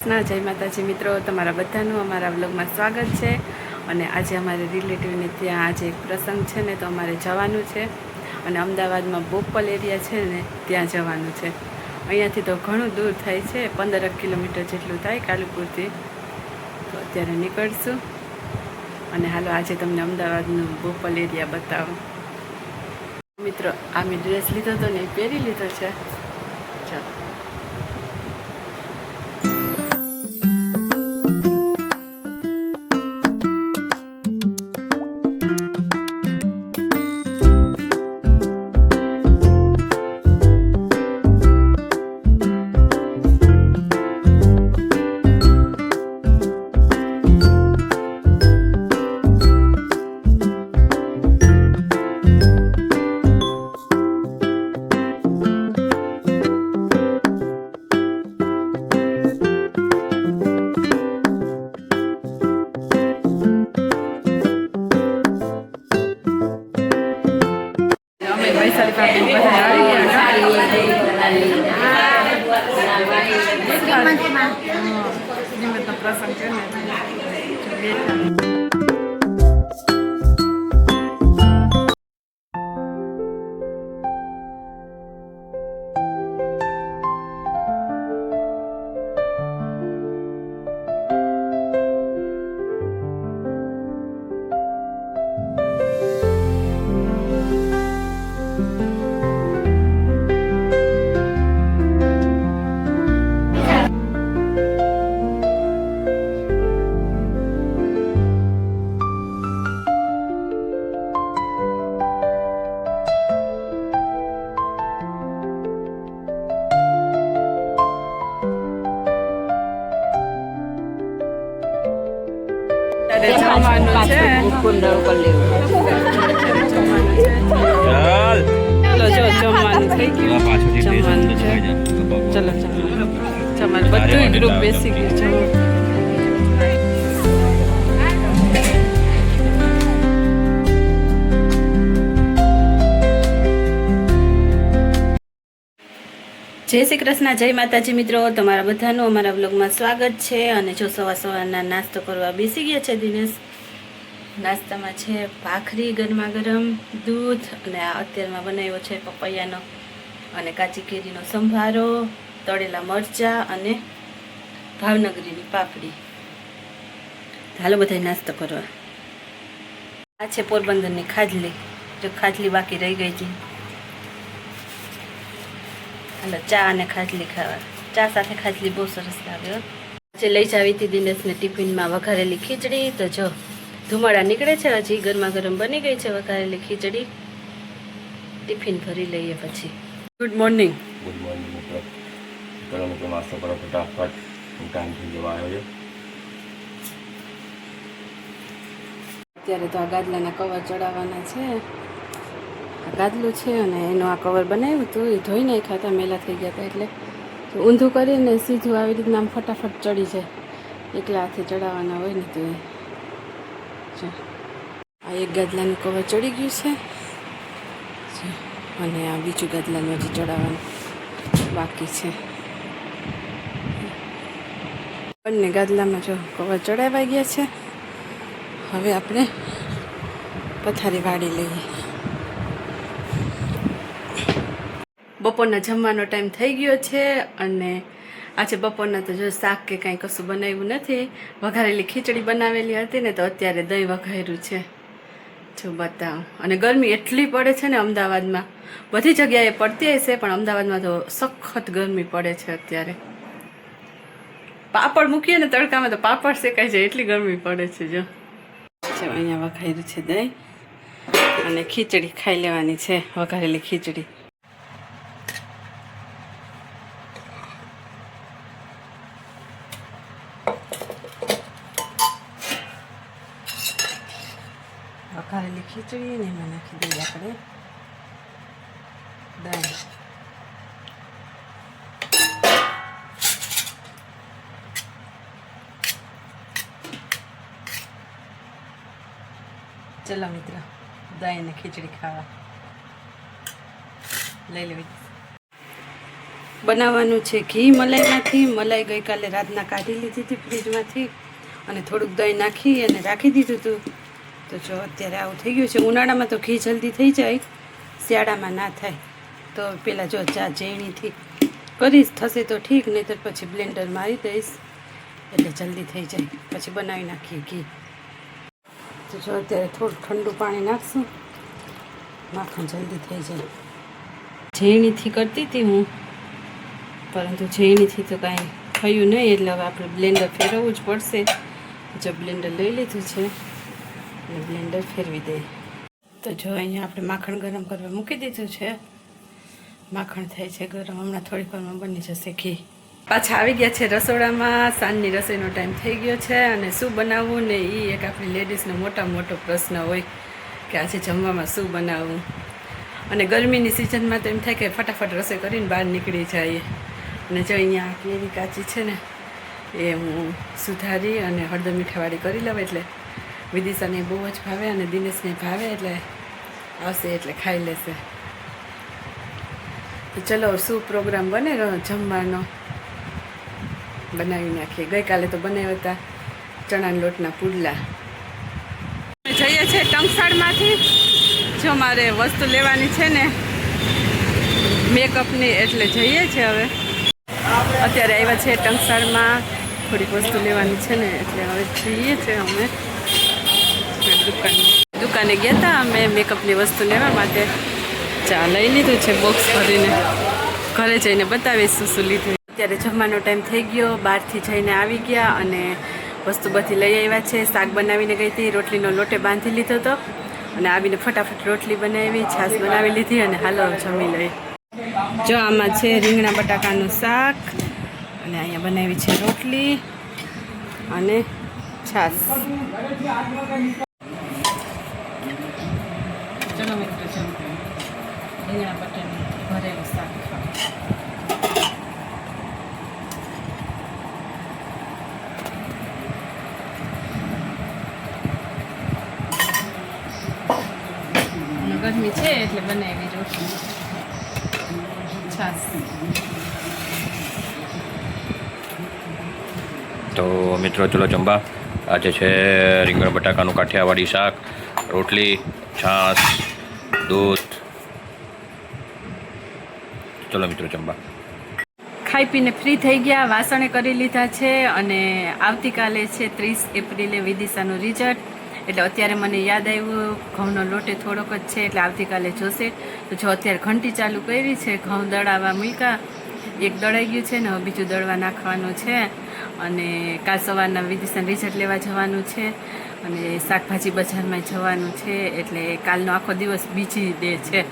જય માતાજી મિત્રો, તમારા બધાનું અમારા વ્લોગમાં સ્વાગત છે. અને આજે અમારે રિલેટિવને ત્યાં આજે એક પ્રસંગ છે ને, તો અમારે જવાનું છે. અને અમદાવાદમાં બોપલ એરિયા છે ને, ત્યાં જવાનું છે. અહીંયાથી તો ઘણું દૂર થાય છે, 15 કિલોમીટર જેટલું થાય કાલુપુરથી. તો અત્યારે નીકળશું અને હાલો આજે તમને અમદાવાદનું બોપલ એરિયા બતાવો. મિત્રો, આ મેં ડ્રેસ લીધો હતો ને, એ પહેરી લીધો છે. ચાલો. પ્રસંગ છે ને, જમવાનું છે. ચાલો જો જમવાનું થઈ ગયું. જમવાનું છે. ચલો જમવાનું બધું ગ્રુપ બેસી ગયું છે. જય શ્રી કૃષ્ણ, જય માતાજી મિત્રો, તમારા બધાનું અમારા બ્લોગમાં સ્વાગત છે. અને જો સવારના નાસ્તો કરવા બેસી ગયા છે દિનેશ. નાસ્તામાં છે ભાખરી ગરમા ગરમ, દૂધ, અને આ અત્યારમાં બનાવ્યો છે પપૈયાનો અને કાચી કેરીનો સંભારો, તળેલા મરચાં અને ભાવનગરીની પાપડી. હાલો બધા નાસ્તો કરવા. આ છે પોરબંદરની ખાજલી. જો ખાજલી બાકી રહી ગઈ છે. હાલો ચા અને ખાજલી ખાવા. ચા સાથે ખાજલી બહુ સરસ લાગે. આજે લઈ જાવી હતી દિનેશને ટિફિનમાં વઘારેલી ખીચડી. તો જો ધુમાડા નીકળે છે, હજી ગરમા ગરમ બની ગઈ છે વઘારેલી ખીચડી. ટિફિન ભરી લઈએ પછી. Good morning. ગુડ મોર્નિંગ મિત્રો. ચલો મિત્રો, નાસ્તો કરો ફટાફટ, ટાઈમ થઈ જવા આવ્યો છે. અત્યારે તો આ ગાદલાના કવર ચડાવવાના છે. આ ગાદલું છે અને એનું આ કવર બનાવ્યું હતું, એ ધોઈ નાખ્યા હતા, મેલા થઈ ગયા હતા. એટલે ઊંધું કરીને સીધું આવી રીતના આમ ફટાફટ ચડી જાય. એકલા હાથે ચડાવવાના હોય ને તો આ એક ગાદલાનું કવર ચડી ગયું છે અને આ બીજું ગાદલાનું હજી ચડાવવાનું બાકી છે. બંને ગાદલામાં જો કવર ચડાવાઈ ગયા છે. હવે આપણે પથારી વાળી લઈએ. બપોરના જમવાનો ટાઈમ થઈ ગયો છે અને આજે બપોરના તો જો શાક કે કાંઈ કશું બનાવ્યું નથી. વઘારેલી ખીચડી બનાવેલી હતી ને, તો અત્યારે દહીં વઘાર્યું છે. જો બતાવું. અને ગરમી એટલી પડે છે ને અમદાવાદમાં, બધી જગ્યાએ પડતી હશે પણ અમદાવાદમાં તો સખત ગરમી પડે છે અત્યારે. પાપડ મૂકીએ ને તડકામાં તો પાપડ શેકાઈ જાય, એટલી ગરમી પડે છે. જો અહીંયા વઘાર્યું છે દહીં અને ખીચડી ખાઈ લેવાની છે, વઘારેલી ખીચડી. વઘારેલી ખીચડી ને એમાં નાખી દઈએ આપણે દહીં. ચલો મિત્ર, દહીં ને ખીચડી ખાવા લઈ લેવી. બનાવવાનું છે ઘી મલાઈમાંથી. મલાઈ ગઈકાલે રાતના કાઢી લીધી હતી ફ્રીજમાંથી અને થોડુંક દહીં નાખી અને રાખી દીધું હતું. તો જો અત્યારે આવું થઈ ગયું છે. ઉનાળામાં તો ઘી જલ્દી થઈ જાય, શિયાળામાં ના થાય. તો પહેલાં જો ઝીણીથી કરીશ, થશે તો ઠીક, નહીંતર પછી બ્લેન્ડર મારી દઈશ એટલે જલ્દી થઈ જાય. પછી બનાવી નાખીએ ઘી. તો જો અત્યારે થોડું ઠંડુ પાણી નાખશું, માખણ જલ્દી થઈ જાય. ઝીણીથી કરતી હતી હું, પરંતુ ઝીણીથી તો કાંઈ થયું નહીં, એટલે હવે આપણે બ્લેન્ડર ફેરવવું જ પડશે. જો બ્લેન્ડર લઈ લીધું છે અને બ્લેન્ડર ફેરવી દઈએ. તો જો અહીંયા આપણે માખણ ગરમ કરવા મૂકી દીધું છે. માખણ થાય છે ગરમ, હમણાં થોડીક વારમાં બની જશે ઘી. પાછા આવી ગયા છે રસોડામાં. સાંજની રસોઈનો ટાઈમ થઈ ગયો છે અને શું બનાવવું ને એ એક આપણી લેડીઝનો મોટો પ્રશ્ન હોય કે આજે જમવામાં શું બનાવવું. અને ગરમીની સિઝનમાં તો એમ થાય કે ફટાફટ રસોઈ કરીને બહાર નીકળી જઈએ. અને જો અહીંયા કેરી કાચી છે ને એ હું સુધારી અને હળદર મીઠાવાળી કરી લઉં, એટલે વિદિશાને બહુ જ ભાવે અને દિનેશને ભાવે, એટલે આવશે એટલે ખાઈ લેશે. તો ચલો શું પ્રોગ્રામ બને જમવાનો બનાવી નાખીએ. ગઈકાલે તો બનાવ્યા હતા ચણાના લોટના પુડલા. જઈએ છીએ ટંકસાળમાંથી. જો મારે વસ્તુ લેવાની છે ને મેકઅપની, એટલે જઈએ છીએ. હવે અત્યારે આવ્યા છે ટંકસાળમાં, થોડીક વસ્તુ લેવાની છે ને એટલે હવે જઈએ છીએ અમે દુકાને ગયા હતા અમે મેકઅપની વસ્તુ લેવા માટે. ચા લઈ લીધું છે બોક્સ ભરીને, ઘરે જઈને બતાવીશ શું લીધું. અત્યારે જમવાનો ટાઈમ થઈ ગયો, બહારથી જઈને આવી ગયા અને વસ્તુ બધી લઈ આવ્યા છે. શાક બનાવીને ગઈ હતી, રોટલીનો લોટે બાંધી લીધો હતો અને આવીને ફટાફટ રોટલી બનાવી, છાશ બનાવી લીધી અને હાલો જમી લઈ. જો આમાં છે રીંગણા બટાકાનું શાક અને અહીંયા બનાવી છે રોટલી અને છાશ. ચલો મિત્રો, રીંગણા બટાકાનું ભરેલું શાક. ગરમી છે એટલે બનાવી રોટલી છાશ. તો મિત્રો ચલો જમવા. આજે છે રીંગણ બટાકાનું કાઠિયાવાડી શાક, રોટલી, છાશ, દૂધ. ચલો મિત્રો જમવા. ખાઈ પીને ફ્રી થઈ ગયા, વાસણે કરી લીધા છે અને આવતીકાલે છે 30 એપ્રિલે વિદિશાનું રિઝલ્ટ. એટલે અત્યારે મને યાદ આવ્યું ઘઉંનો લોટે થોડોક જ છે એટલે આવતીકાલે જોશે. તો જો અત્યારે ઘંટી ચાલુ કરી છે, ઘઉં દળાવવા મૂક્યા, એક દળાઈ ગયું છે ને હવે બીજું દળવા નાખવાનું છે. અને કાલ સવારના વિદિશાનું રિઝલ્ટ લેવા જવાનું છે અને શાકભાજી બજારમાં જવાનું છે, એટલે કાલનો આખો દિવસ બીજી ડે છે.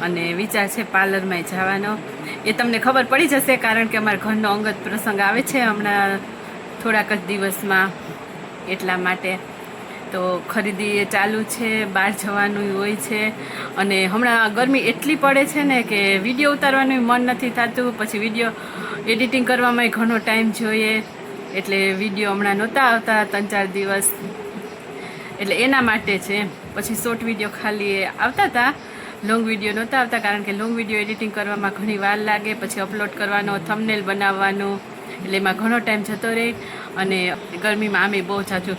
અને વિચાર છે પાર્લરમાં જવાનો. એ તમને ખબર પડી જશે કારણ કે અમારા ઘરનો અંગત પ્રસંગ આવે છે હમણાં થોડાક જ દિવસમાં, એટલા માટે. તો ખરીદી એ ચાલુ છે, બહાર જવાનું હોય છે અને હમણાં ગરમી એટલી પડે છે ને કે વિડીયો ઉતારવાનું મન નથી થતું. પછી વિડીયો એડિટિંગ કરવામાં ઘણો ટાઈમ જોઈએ, એટલે વિડીયો હમણાં નહોતા આવતા 3-4 દિવસ, એટલે એના માટે છે. પછી શોર્ટ વિડીયો ખાલી આવતા હતા, લોંગ વિડીયો નહોતા આવતા કારણ કે લોંગ વિડીયો એડિટિંગ કરવામાં ઘણી વાર લાગે, પછી અપલોડ કરવાનો, થંબનેલ બનાવવાનું, એટલે એમાં ઘણો ટાઈમ જતો રહે. અને ગરમીમાં આમે બહુ જાજુ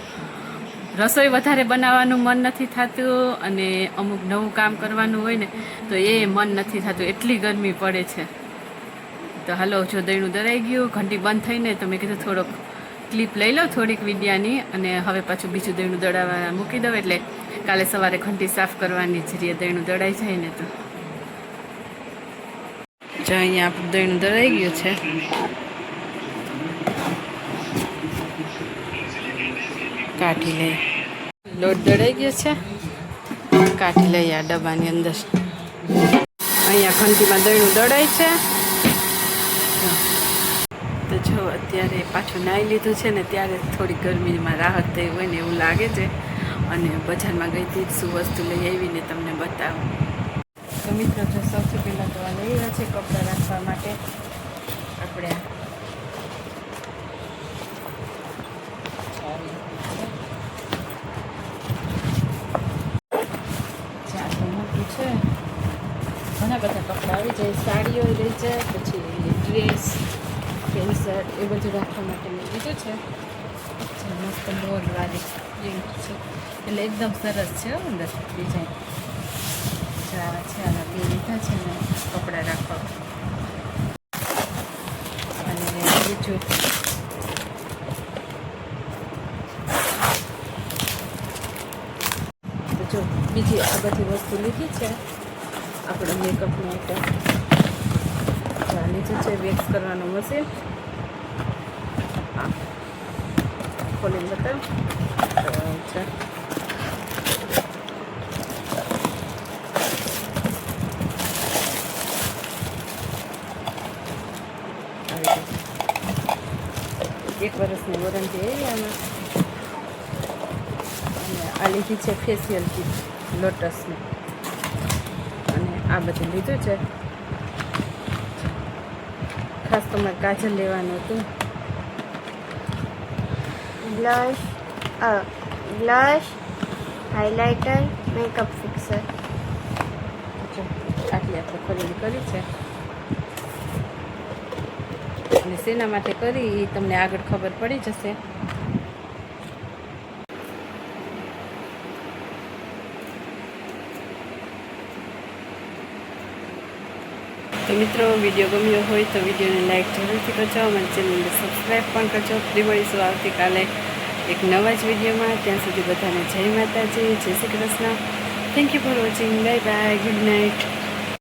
રસોઈ વધારે બનાવવાનું મન નથી થતું અને અમુક નવું કામ કરવાનું હોય ને તો એ મન નથી થતું, એટલી ગરમી પડે છે. તો હાલો, જો દહીંનું દળાઈ ગયું, ઘંટી બંધ થઈને તો મેં કીધું થોડોક ક્લિપ લઈ લઉં થોડીક વિડિયાની અને હવે પાછું બીજું દહીંનું દળાવવા મૂકી દઉં, એટલે કાલે સવારે ઘંટી સાફ કરવાની જ રહીએ દહીંનું દળાઈ જાય ને. તો જો અહીંયા આપણું દહીંનું દળાઈ ગયું છે. કાઢી લઈ, લોટ દળાઈ ગયો છે, કાઢી લઈએ આ ડબ્બાની અંદર. અહીંયા ઘંટીમાં દહીંનું દળાય છે. તો જો અત્યારે પાછું નાહી લીધું છે ને ત્યારે થોડી ગરમીમાં રાહત થઈ હોય ને એવું લાગે છે. અને બજારમાં ગઈ હતી શું વસ્તુ લઈ આવીને તમને બતાવું. તો મિત્રો, જો સૌથી પહેલાં તો આ લઈ રહ્યા છે કપડાં રાખવા માટે આપણે. મોટું છે, ઘણા બધા કપડાં આવી જાય, સાડીઓ રહી જાય, પછી ડ્રેસ પેન્ટ શર્ટ એ બધું રાખવા માટે મેં લીધું છે. મસ્ત મોરવાળી પ્રિન્ટ છે એટલે એકદમ સરસ છે અંદર ડિઝાઇન. આ છે આના બે લીધા છે ને કપડાં રાખવા. અને બીજું તો જો બીજી આ બધી વસ્તુ લીધી છે આપણો મેકઅપનો આઈટમ. આ નીચે છે વેક્સ કરવાનું મશીન. ખોલીને બતાવ છે. એક વર્ષની વોરંટી એવી આમાં. અને આ લીધી છે ફેશિયલ કીટ લોટસની. અને આ બધું લીધું છે. ખાસ તો મારે કાજલ લેવાનું હતું. blush, blush, highlighter, makeup fixer. આટલી આપણે ખરીદી કરી છે. અને શેના માટે કરી એ તમને આગળ ખબર પડી જશે. તો મિત્રો વિડીયો ગમ્યો હોય તો વિડીયોને લાઈક જરૂરથી કરજો. અમારી ચેનલને સબસ્ક્રાઈબ પણ કરજો. ફરી મળીશું આવતીકાલે એક નવા જ વિડીયોમાં. ત્યાં સુધી બધાને જય માતાજી, જય Shri Krishna. Thank you for watching. Bye bye, good night.